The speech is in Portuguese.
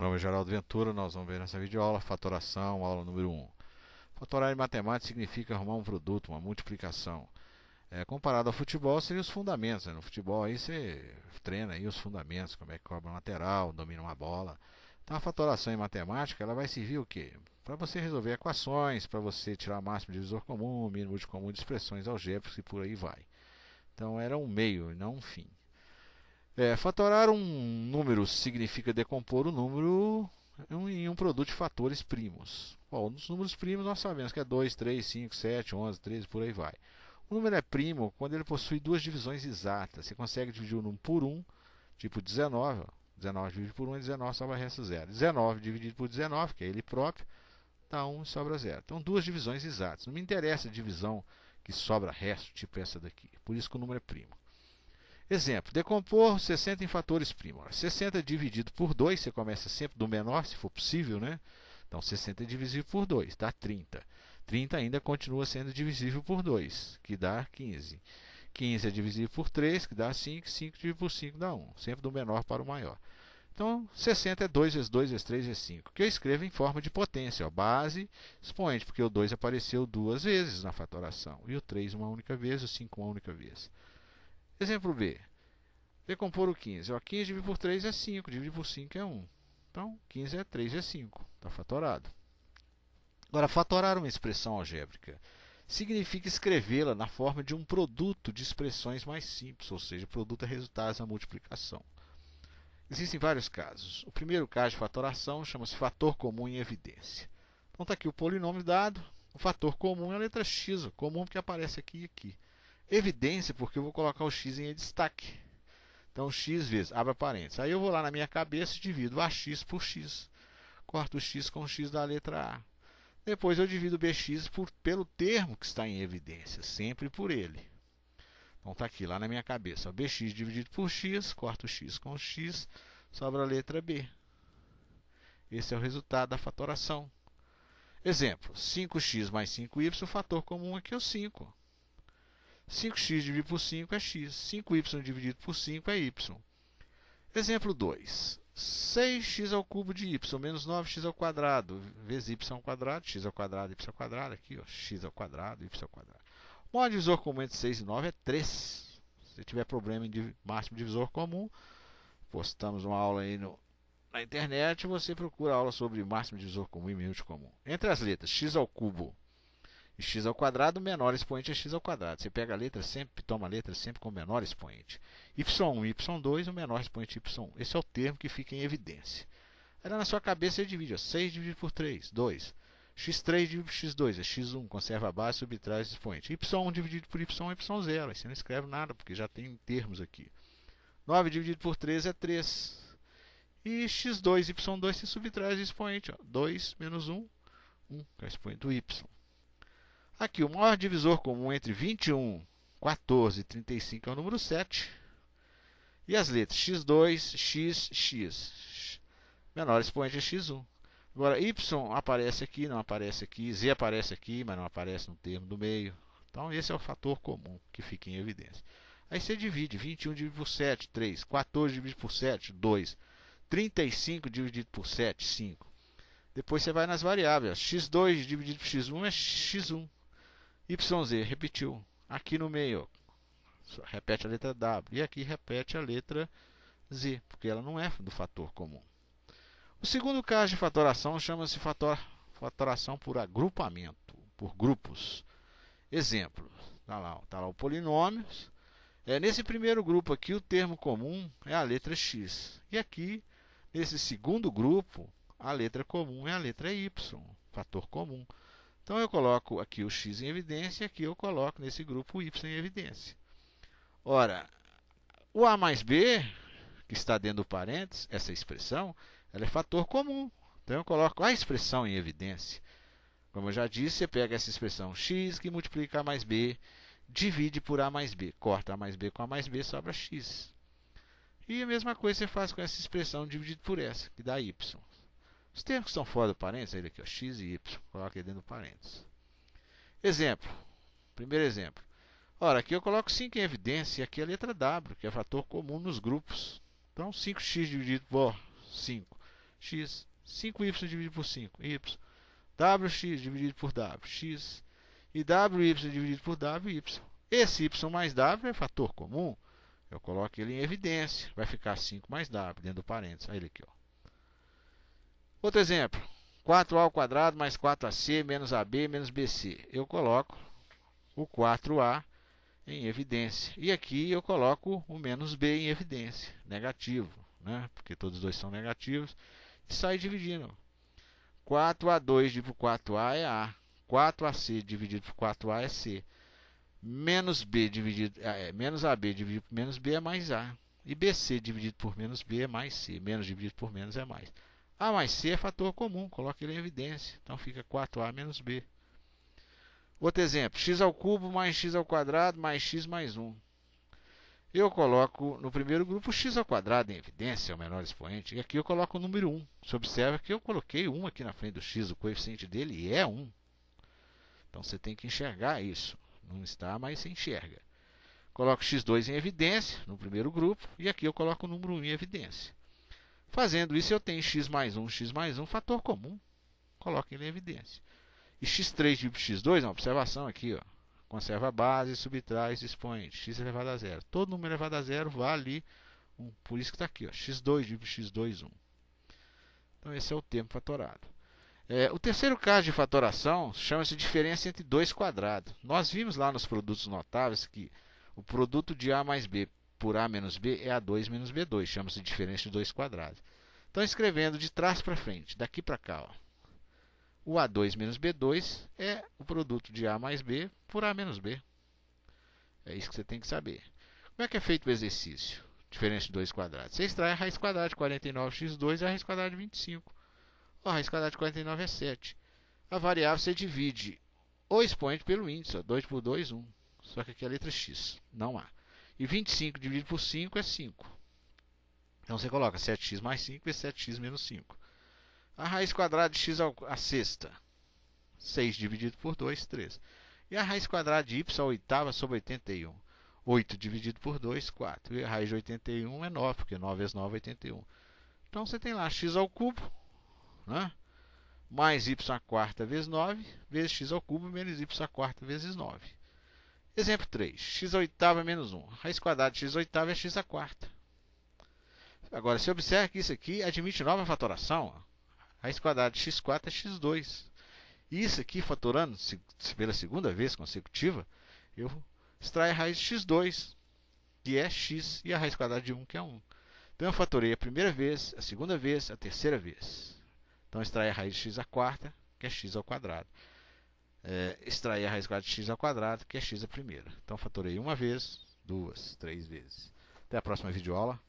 Nome é Geraldo Ventura, nós vamos ver nessa videoaula fatoração, aula número 1. Fatorar em matemática significa arrumar um produto, uma multiplicação. Comparado ao futebol, seriam os fundamentos. No futebol aí você treina aí os fundamentos, como é que cobra uma lateral, domina uma bola. Então a fatoração em matemática ela vai servir o quê? Para você resolver equações, para você tirar o máximo divisor comum, mínimo de comum de expressões algébricas e por aí vai. Então era um meio e não um fim. Fatorar um número significa decompor o número em um produto de fatores primos. Bom, os números primos nós sabemos que é 2, 3, 5, 7, 11, 13, por aí vai. O número é primo quando ele possui duas divisões exatas. Você consegue dividir o número por 1, tipo 19. 19 dividido por 1 é 19, sobra resto 0. 19 dividido por 19, que é ele próprio, dá 1 e sobra 0. Então, duas divisões exatas. Não me interessa a divisão que sobra resto, tipo essa daqui. Por isso que o número é primo. Exemplo, decompor 60 em fatores primos. 60 dividido por 2, você começa sempre do menor, se for possível, né? Então 60 é divisível por 2, dá 30. 30 ainda continua sendo divisível por 2, que dá 15. 15 é divisível por 3, que dá 5. 5 dividido por 5 dá 1, sempre do menor para o maior. Então 60 é 2 vezes 2 vezes 3 vezes 5, que eu escrevo em forma de potência, ó, base, expoente, porque o 2 apareceu duas vezes na fatoração, e o 3 uma única vez, o 5 uma única vez. Exemplo B. Decompor o 15. 15 dividido por 3 é 5, dividido por 5 é 1. Então, 15 é 3 vezes 5. Está fatorado. Agora, fatorar uma expressão algébrica significa escrevê-la na forma de um produto de expressões mais simples, ou seja, produto é resultado da multiplicação. Existem vários casos. O primeiro caso de fatoração chama-se fator comum em evidência. Então, está aqui o polinômio dado. O fator comum é a letra x, comum que aparece aqui e aqui. Evidência, porque eu vou colocar o x em destaque. Então, x vezes, abre parênteses. Aí eu vou lá na minha cabeça e divido ax por x. Corto o x com o x da letra A. Depois eu divido bx pelo termo que está em evidência, sempre por ele. Então, está aqui, lá na minha cabeça. Bx dividido por x, corto o x com o x, sobra a letra B. Esse é o resultado da fatoração. Exemplo, 5x mais 5y, o fator comum aqui é o 5. 5x dividido por 5 é x. 5y dividido por 5 é y. Exemplo 2. 6x ao cubo de y menos 9x ao quadrado vezes y ao quadrado, x ao quadrado, y ao quadrado. Aqui, ó, x ao quadrado, y ao quadrado. O maior divisor comum entre 6 e 9 é 3. Se você tiver problema em máximo divisor comum, postamos uma aula aí na internet, você procura aula sobre máximo divisor comum e mínimo comum. Entre as letras x ao cubo e x ao quadrado, o menor expoente é x ao quadrado. Você pega a letra sempre, toma a letra sempre com o menor expoente. y1 e y2, o menor expoente y1. Esse é o termo que fica em evidência. Aí na sua cabeça você divide, ó, 6 dividido por 3, 2. x3 dividido por x2 é x1, conserva a base, subtrai o expoente. y1 dividido por y é y0. Aí você não escreve nada, porque já tem termos aqui. 9 dividido por 3 é 3. E x2 e y2 se subtrai o expoente, ó, 2 menos 1, 1, que é o expoente do y. Aqui, o maior divisor comum entre 21, 14 e 35 é o número 7. E as letras x2, x, x. Menor expoente é x1. Agora, y aparece aqui, não aparece aqui. Z aparece aqui, mas não aparece no termo do meio. Então, esse é o fator comum que fica em evidência. Aí você divide. 21 dividido por 7, 3. 14 dividido por 7, 2. 35 dividido por 7, 5. Depois você vai nas variáveis. x2 dividido por x1 é x1. YZ, repetiu. Aqui no meio, ó, repete a letra W. E aqui repete a letra Z, porque ela não é do fator comum. O segundo caso de fatoração chama-se fatoração por agrupamento, por grupos. Exemplo, tá lá o polinômio. Nesse primeiro grupo aqui, o termo comum é a letra x. E aqui, nesse segundo grupo, a letra comum é a letra y, fator comum. Então, eu coloco aqui o x em evidência e aqui eu coloco nesse grupo o y em evidência. Ora, o a mais b, que está dentro do parênteses, essa expressão, ela é fator comum. Então, eu coloco a expressão em evidência. Como eu já disse, você pega essa expressão x que multiplica a mais b, divide por a mais b, corta a mais b com a mais b, sobra x. E a mesma coisa você faz com essa expressão dividido por essa, que dá y. Os termos que estão fora do parênteses, ele aqui, ó, x e y, coloca aí dentro do parênteses. Exemplo, primeiro exemplo. Ora, aqui eu coloco 5 em evidência e aqui a letra W, que é fator comum nos grupos. Então, 5x dividido por 5. x. 5y dividido por 5, y. wx dividido por w, x. E wy dividido por w, y. Esse y mais w é fator comum. Eu coloco ele em evidência. Vai ficar 5 mais w dentro do parênteses. Olha ele aqui, ó. Outro exemplo. 4a ao quadrado mais 4ac menos ab menos bc. Eu coloco o 4a em evidência. E aqui eu coloco o menos b em evidência. Negativo, né? Porque todos os dois são negativos. E sai dividindo. 4a2 dividido por 4a é a. 4ac dividido por 4a é c. Menos b dividido, menos ab dividido por menos b é mais a. E bc dividido por menos b é mais c. Menos dividido por menos é mais. A mais c é fator comum, coloque ele em evidência. Então fica 4a menos b. Outro exemplo, x ao cubo mais x ao quadrado mais x mais 1. Eu coloco no primeiro grupo x ao quadrado em evidência, é o menor expoente. E aqui eu coloco o número 1. Você observa que eu coloquei 1 aqui na frente do x, o coeficiente dele é 1. Então você tem que enxergar isso. Não está, mas você enxerga. Coloco x2 em evidência no primeiro grupo. E aqui eu coloco o número 1 em evidência. Fazendo isso, eu tenho x mais 1, fator comum. Coloco ele em evidência. E x3 dividido por x2, uma observação aqui, ó. Conserva a base, subtrai esse expoente. X elevado a zero. Todo número elevado a zero vale 1. Por isso que está aqui, ó. x2 dividido por x2, 1. Então esse é o termo fatorado. O terceiro caso de fatoração chama-se diferença entre dois quadrados. Nós vimos lá nos produtos notáveis que o produto de a mais b por a menos b é a2 menos b2. Chama-se diferença de dois quadrados. Então, escrevendo de trás para frente, daqui para cá, ó, o a2 menos b2 é o produto de a mais b por a menos b. É isso que você tem que saber. Como é que é feito o exercício? Diferença de dois quadrados. Você extrai a raiz quadrada de 49x2 e a raiz quadrada de 25. A raiz quadrada de 49 é 7. A variável você divide o expoente pelo índice. 2 por 2, 1. Só que aqui é a letra x. Não há. E 25 dividido por 5 é 5. Então você coloca 7x mais 5 vezes 7x menos 5. A raiz quadrada de x à sexta. 6 dividido por 2, 3. E a raiz quadrada de y à oitava sobre 81. 8 dividido por 2, 4. E a raiz de 81 é 9, porque 9 vezes 9 é 81. Então você tem lá x ao cubo, né? Mais y à quarta vezes 9, vezes x ao cubo menos y à quarta vezes 9. Exemplo 3. X à oitava menos 1. Raiz quadrada de x à oitava é x à quarta. Agora, você observa que isso aqui admite nova fatoração. Raiz quadrada de x4 é x2. E isso aqui, fatorando pela segunda vez consecutiva, eu extraio a raiz de x2, que é x, e a raiz quadrada de 1, que é 1. Então, eu fatorei a primeira vez, a segunda vez, a terceira vez. Então, extrair a raiz de x à quarta, que é x ao quadrado. Extrair a raiz quadrada de x ao quadrado, que é x à primeira. Então, fatorei uma vez, duas, três vezes. Até a próxima videoaula.